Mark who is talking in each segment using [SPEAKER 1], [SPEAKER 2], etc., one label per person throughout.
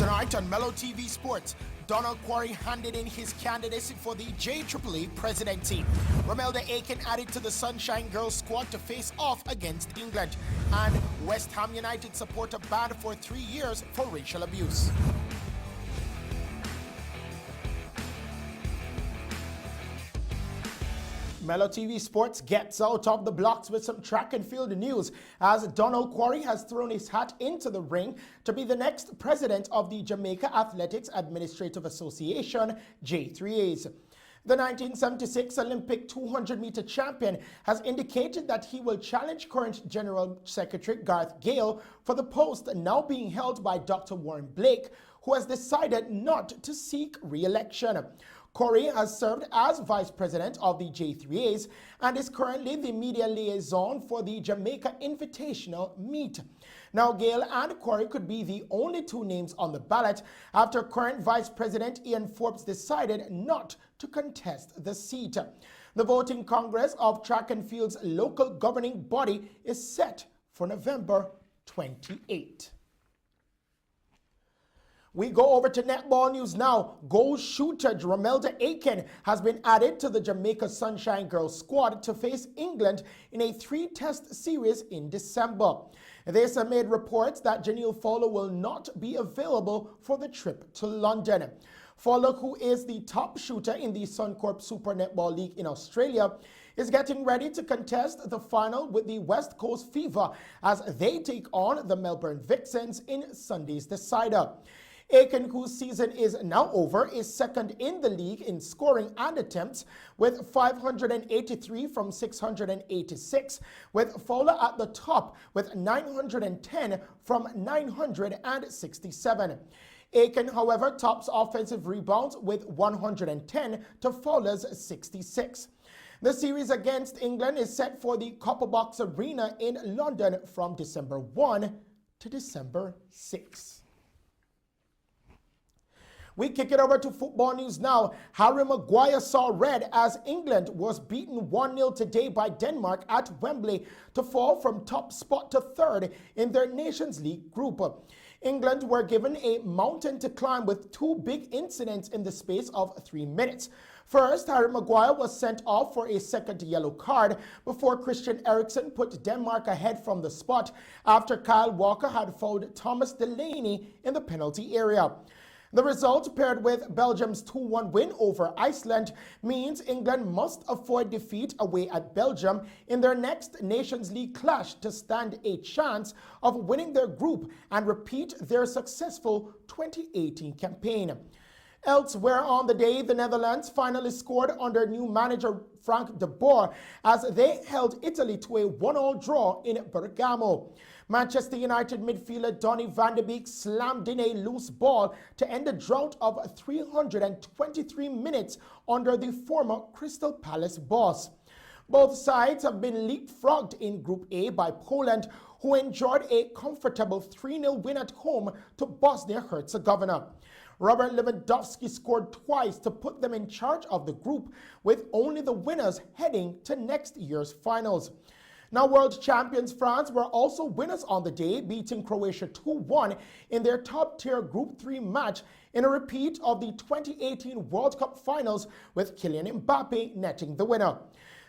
[SPEAKER 1] Tonight on Mello TV Sports, Donald Quarry handed in his candidacy for the JAAA presidency. Romelda Aiken added to the Sunshine Girls squad to face off against England. And West Ham United supporter banned for 3 years for racial abuse. Mello TV Sports gets out of the blocks with some track and field news as Donald Quarry has thrown his hat into the ring to be the next president of the Jamaica Athletics Administrative Association, J3As. The 1976 Olympic 200-meter champion has indicated that he will challenge current General Secretary Garth Gale for the post now being held by Dr. Warren Blake, who has decided not to seek re-election. Quarry has served as vice president of the J3As and is currently the media liaison for the Jamaica Invitational Meet. Now, Gale and Quarry could be the only two names on the ballot after current vice president Ian Forbes decided not to contest the seat. The voting Congress of Track and Field's local governing body is set for November 28. We go over to netball news now. Goal shooter Romelda Aiken has been added to the Jamaica Sunshine Girls squad to face England in a 3-test series in December. There's made reports that Janelle Fowler will not be available for the trip to London. Fowler, who is the top shooter in the Suncorp Super Netball League in Australia, is getting ready to contest the final with the West Coast Fever as they take on the Melbourne Vixens in Sunday's decider. Aiken, whose season is now over, is second in the league in scoring and attempts with 583 from 686, with Fowler at the top with 910 from 967. Aiken, however, tops offensive rebounds with 110 to Fowler's 66. The series against England is set for the Copper Box Arena in London from December 1 to December 6. We kick it over to football news now. Harry Maguire saw red as England was beaten 1-0 today by Denmark at Wembley to fall from top spot to third in their Nations League group. England were given a mountain to climb with 2 big incidents in the space of 3 minutes. First, Harry Maguire was sent off for a second yellow card before Christian Eriksen put Denmark ahead from the spot after Kyle Walker had fouled Thomas Delaney in the penalty area. The result, paired with Belgium's 2-1 win over Iceland, means England must avoid defeat away at Belgium in their next Nations League clash to stand a chance of winning their group and repeat their successful 2018 campaign. Elsewhere on the day, the Netherlands finally scored under new manager Frank de Boer as they held Italy to a 1-1 draw in Bergamo. Manchester United midfielder Donny van de Beek slammed in a loose ball to end a drought of 323 minutes under the former Crystal Palace boss. Both sides have been leapfrogged in Group A by Poland, who enjoyed a comfortable 3-0 win at home to Bosnia-Herzegovina. Robert Lewandowski scored twice to put them in charge of the group, with only the winners heading to next year's finals. Now, world champions France were also winners on the day, beating Croatia 2-1 in their top-tier Group 3 match in a repeat of the 2018 World Cup finals, with Kylian Mbappe netting the winner.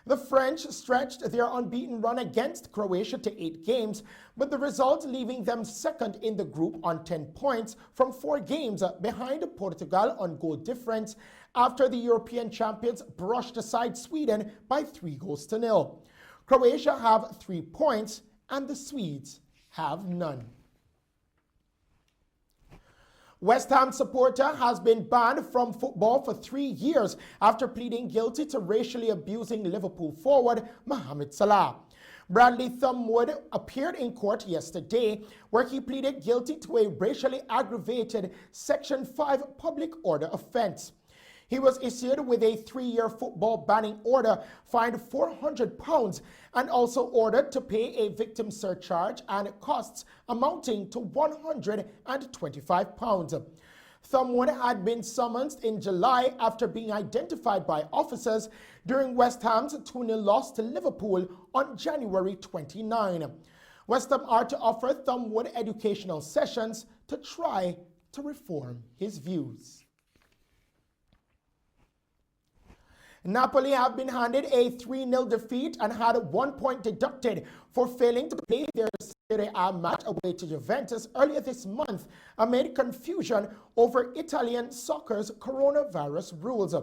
[SPEAKER 1] The French stretched their unbeaten run against Croatia to 8 games, with the result leaving them second in the group on 10 points from 4 games behind Portugal on goal difference after the European champions brushed aside Sweden by 3-0. Croatia have 3 points and the Swedes have none. West Ham supporter has been banned from football for 3 years after pleading guilty to racially abusing Liverpool forward Mohamed Salah. Bradley Thumbwood appeared in court yesterday where he pleaded guilty to a racially aggravated Section 5 public order offense. He was issued with a 3-year football banning order, fined £400, and also ordered to pay a victim surcharge and costs amounting to £125. Thumbwood had been summoned in July after being identified by officers during West Ham's 2-0 loss to Liverpool on January 29. West Ham are to offer Thumbwood educational sessions to try to reform his views. Napoli have been handed a 3-0 defeat and had 1 point deducted for failing to play their Serie A match away to Juventus earlier this month amid confusion over Italian soccer's coronavirus rules.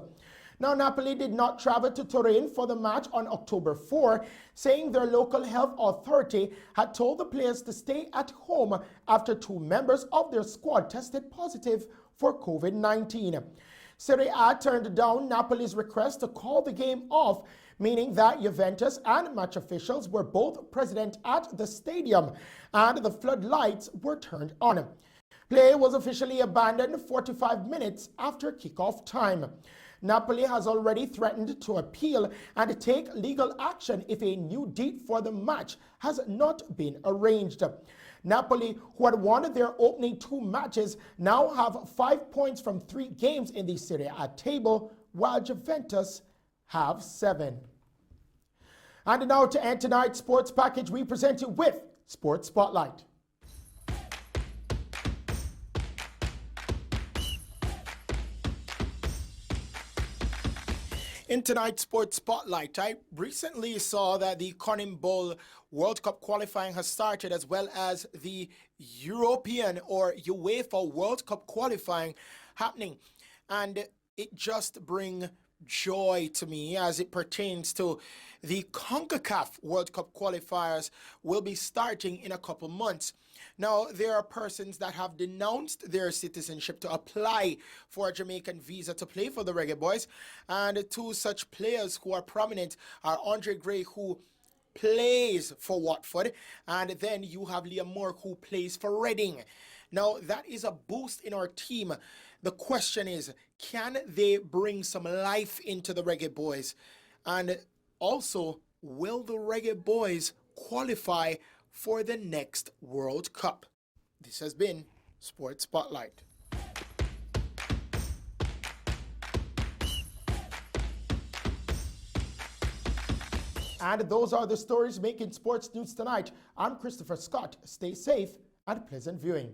[SPEAKER 1] Now, Napoli did not travel to Turin for the match on October 4, saying their local health authority had told the players to stay at home after 2 members of their squad tested positive for COVID-19. Serie A turned down Napoli's request to call the game off, meaning that Juventus and match officials were both present at the stadium and the floodlights were turned on. Play was officially abandoned 45 minutes after kickoff time. Napoli has already threatened to appeal and take legal action if a new date for the match has not been arranged. Napoli, who had won their opening 2 matches, now have 5 points from 3 games in the Serie A table, while Juventus have 7. And now to end tonight's sports package, we present you with Sports Spotlight. In tonight's Sports Spotlight, I recently saw that the CONMEBOL World Cup qualifying has started, as well as the European or UEFA World Cup qualifying happening. And it just brings joy to me as it pertains to the CONCACAF World Cup qualifiers will be starting in a couple months. Now, there are persons that have denounced their citizenship to apply for a Jamaican visa to play for the Reggae Boys. And 2 such players who are prominent are Andre Gray, who plays for Watford, and then you have Liam Moore, who plays for Reading. Now, that is a boost in our team. The question is, can they bring some life into the Reggae Boys? And also, will the Reggae Boys qualify for the next World Cup? This has been Sports Spotlight. And those are the stories making sports news tonight. I'm Christopher Scott. Stay safe and pleasant viewing.